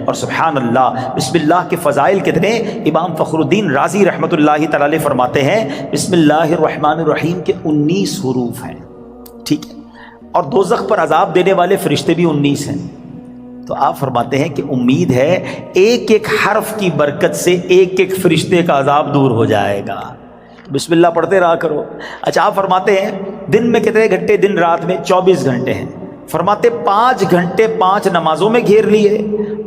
اور سبحان اللہ بسم اللہ کے فضائل کتنے. امام فخر الدین رازی رحمۃ اللہ تعالی علیہ فرماتے ہیں بسم اللہ الرحمن الرحیم کے 19 حروف ہیں, ٹھیک ہے, اور دوزخ پر عذاب دینے والے فرشتے بھی 19 ہیں. تو آپ فرماتے ہیں کہ امید ہے ایک ایک حرف کی برکت سے ایک ایک فرشتے کا عذاب دور ہو جائے گا. بسم اللہ پڑھتے رہا کرو. اچھا آپ فرماتے ہیں دن میں کتنے گھنٹے, دن رات میں 24 گھنٹے ہیں. فرماتے 5 گھنٹے 5 نمازوں میں گھیر لیے,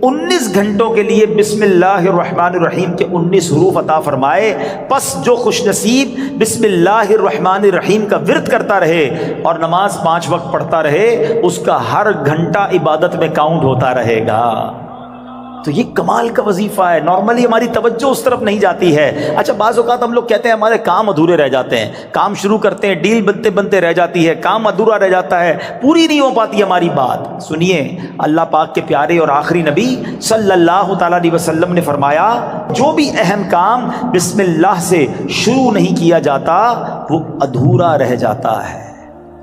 19 گھنٹوں کے لیے بسم اللہ الرحمن الرحیم کے 19 حروف عطا فرمائے. پس جو خوش نصیب بسم اللہ الرحمن الرحیم کا ورد کرتا رہے اور نماز 5 وقت پڑھتا رہے, اس کا ہر گھنٹہ عبادت میں کاؤنٹ ہوتا رہے گا. تو یہ کمال کا وظیفہ ہے. نارملی ہماری توجہ اس طرف نہیں جاتی ہے. اچھا بعض اوقات ہم لوگ کہتے ہیں ہمارے کام ادھورے رہ جاتے ہیں, کام شروع کرتے ہیں, ڈیل بنتے بنتے رہ جاتی ہے, کام ادھورا رہ جاتا ہے, پوری نہیں ہو پاتی ہماری بات. سنیے اللہ پاک کے پیارے اور آخری نبی صلی اللہ تعالیٰ علیہ وسلم نے فرمایا جو بھی اہم کام بسم اللہ سے شروع نہیں کیا جاتا وہ ادھورا رہ جاتا ہے.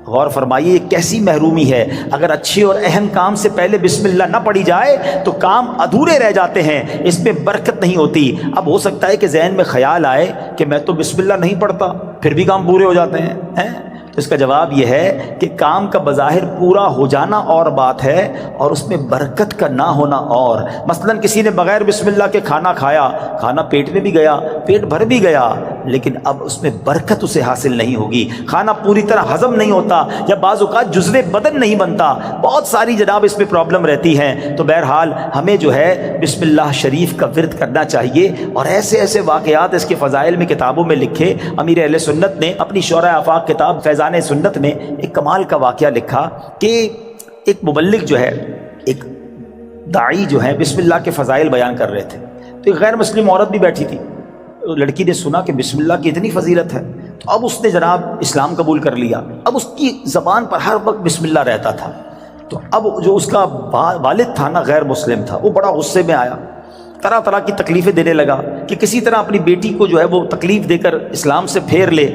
غور فرمائیے یہ کیسی محرومی ہے. اگر اچھے اور اہم کام سے پہلے بسم اللہ نہ پڑھی جائے تو کام ادھورے رہ جاتے ہیں, اس میں برکت نہیں ہوتی. اب ہو سکتا ہے کہ ذہن میں خیال آئے کہ میں تو بسم اللہ نہیں پڑھتا, پھر بھی کام پورے ہو جاتے ہیں. تو اس کا جواب یہ ہے کہ کام کا بظاہر پورا ہو جانا اور بات ہے اور اس میں برکت کا نہ ہونا اور. مثلا کسی نے بغیر بسم اللہ کے کھانا کھایا, کھانا پیٹ میں بھی گیا, پیٹ بھر بھی گیا, لیکن اب اس میں برکت اسے حاصل نہیں ہوگی. کھانا پوری طرح ہضم نہیں ہوتا, یا بعض اوقات جزو بدن نہیں بنتا, بہت ساری جناب اس میں پرابلم رہتی ہیں. تو بہرحال ہمیں جو ہے بسم اللہ شریف کا ورد کرنا چاہیے. اور ایسے ایسے واقعات اس کے فضائل میں کتابوں میں لکھے. امیر اہل سنت نے اپنی شورۂ آفاق کتاب فیضان سنت میں ایک کمال کا واقعہ لکھا کہ ایک مبلغ جو ہے, ایک داعی جو ہے بسم اللہ کے فضائل بیان کر رہے تھے. تو ایک غیر مسلم عورت بھی بیٹھی تھی. لڑکی نے سنا کہ بسم اللہ کی اتنی فضیلت ہے, تو اب اس نے جناب اسلام قبول کر لیا. اب اس کی زبان پر ہر وقت بسم اللہ رہتا تھا. تو اب جو اس کا والد تھا نا, غیر مسلم تھا, وہ بڑا غصے میں آیا, طرح طرح کی تکلیفیں دینے لگا کہ کسی طرح اپنی بیٹی کو جو ہے وہ تکلیف دے کر اسلام سے پھیر لے,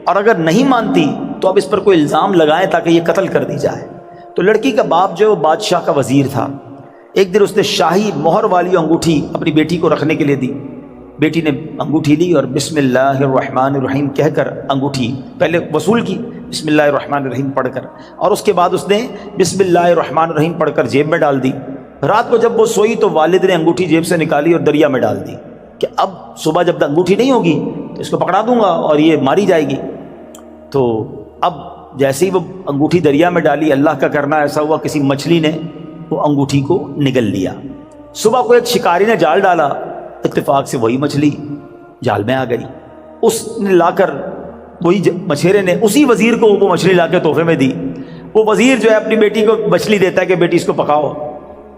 اور اگر نہیں مانتی تو اب اس پر کوئی الزام لگائیں تاکہ یہ قتل کر دی جائے. تو لڑکی کا باپ جو بادشاہ کا وزیر تھا, ایک دن اس نے شاہی مہر والی انگوٹھی اپنی بیٹی کو رکھنے کے لیے دی. بیٹی نے انگوٹھی لی اور بسم اللہ الرحمن الرحیم کہہ کر انگوٹھی پہلے وصول کی, بسم اللہ الرحمن الرحیم پڑھ کر, اور اس کے بعد اس نے بسم اللہ الرحمن الرحیم پڑھ کر جیب میں ڈال دی. رات کو جب وہ سوئی تو والد نے انگوٹھی جیب سے نکالی اور دریا میں ڈال دی کہ اب صبح جب انگوٹھی نہیں ہوگی تو اس کو پکڑا دوں گا اور یہ ماری جائے گی. تو اب جیسے ہی وہ انگوٹھی دریا میں ڈالی, اللہ کا کرنا ایسا ہوا کسی مچھلی نے وہ انگوٹھی کو نگل لیا. صبح کو ایک شکاری نے جال ڈالا, اتفاق سے وہی مچھلی جال میں آ گئی. اس نے لا کر وہی مچھیرے نے اسی وزیر کو وہ مچھلی لا کے تحفے میں دی. وہ وزیر جو ہے اپنی بیٹی کو مچھلی دیتا ہے کہ بیٹی اس کو پکاؤ.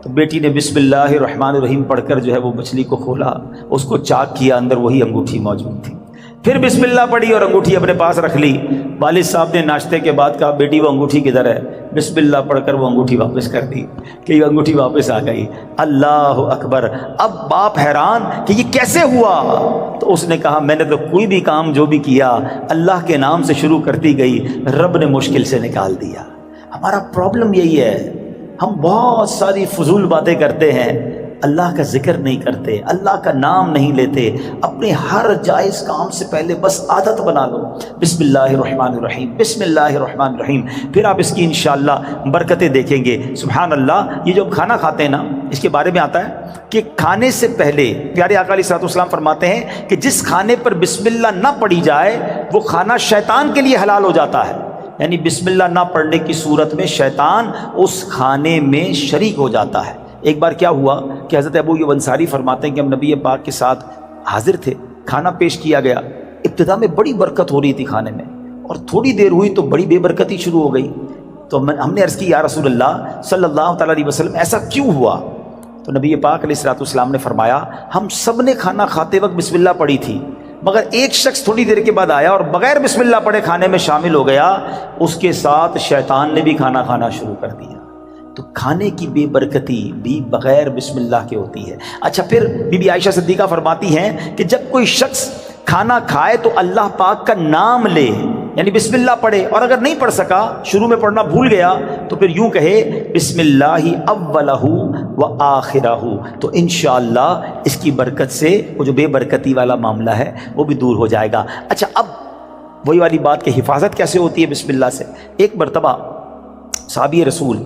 تو بیٹی نے بسم اللہ الرحمن الرحیم پڑھ کر جو ہے وہ مچھلی کو کھولا, اس کو چاک کیا, اندر وہی انگوٹھی موجود تھی. پھر بسم اللہ پڑھی اور انگوٹھی اپنے پاس رکھ لی. والد صاحب نے ناشتے کے بعد کہا بیٹی وہ انگوٹھی کدھر ہے؟ بسم اللہ پڑھ کر وہ انگوٹھی واپس کر دی کہ یہ انگوٹھی واپس آ گئی. اللہ اکبر. اب باپ حیران کہ یہ کیسے ہوا؟ تو اس نے کہا میں نے تو کوئی بھی کام جو بھی کیا اللہ کے نام سے شروع کرتی گئی, رب نے مشکل سے نکال دیا. ہمارا پرابلم یہی ہے, ہم بہت ساری فضول باتیں کرتے ہیں, اللہ کا ذکر نہیں کرتے, اللہ کا نام نہیں لیتے. اپنے ہر جائز کام سے پہلے بس عادت بنا لو بسم اللہ الرحمن الرحیم, بسم اللہ الرحمن الرحیم. پھر آپ اس کی انشاءاللہ برکتیں دیکھیں گے. سبحان اللہ. یہ جو کھانا کھاتے ہیں نا, اس کے بارے میں آتا ہے کہ کھانے سے پہلے پیارے آقا علیہ الصلوۃ والسلام فرماتے ہیں کہ جس کھانے پر بسم اللہ نہ پڑھی جائے وہ کھانا شیطان کے لیے حلال ہو جاتا ہے. یعنی بسم اللہ نہ پڑھنے کی صورت میں شیطان اس کھانے میں شریک ہو جاتا ہے. ایک بار کیا ہوا کہ حضرت ابو ایوب انصاری فرماتے ہیں کہ ہم نبی پاک کے ساتھ حاضر تھے, کھانا پیش کیا گیا. ابتدا میں بڑی برکت ہو رہی تھی کھانے میں, اور تھوڑی دیر ہوئی تو بڑی بے برکتی شروع ہو گئی. تو ہم نے عرض کی یا رسول اللہ صلی اللہ تعالیٰ علیہ وسلم ایسا کیوں ہوا؟ تو نبی پاک علیہ الصلوۃ والسلام نے فرمایا ہم سب نے کھانا کھاتے وقت بسم اللہ پڑھی تھی, مگر ایک شخص تھوڑی دیر کے بعد آیا اور بغیر بسم اللہ پڑھے کھانے میں شامل ہو گیا, اس کے ساتھ شیطان نے بھی کھانا کھانا شروع کر دیا. تو کھانے کی بے برکتی بھی بغیر بسم اللہ کے ہوتی ہے. اچھا پھر بی بی عائشہ صدیقہ فرماتی ہیں کہ جب کوئی شخص کھانا کھائے تو اللہ پاک کا نام لے, یعنی بسم اللہ پڑھے، اور اگر نہیں پڑھ سکا، شروع میں پڑھنا بھول گیا، تو پھر یوں کہے بسم اللہ اولہ و آخرہ، تو انشاءاللہ اس کی برکت سے وہ جو بے برکتی والا معاملہ ہے وہ بھی دور ہو جائے گا۔ اچھا، اب وہی والی بات کہ حفاظت کیسے ہوتی ہے بسم اللہ سے۔ ایک مرتبہ صحابی رسول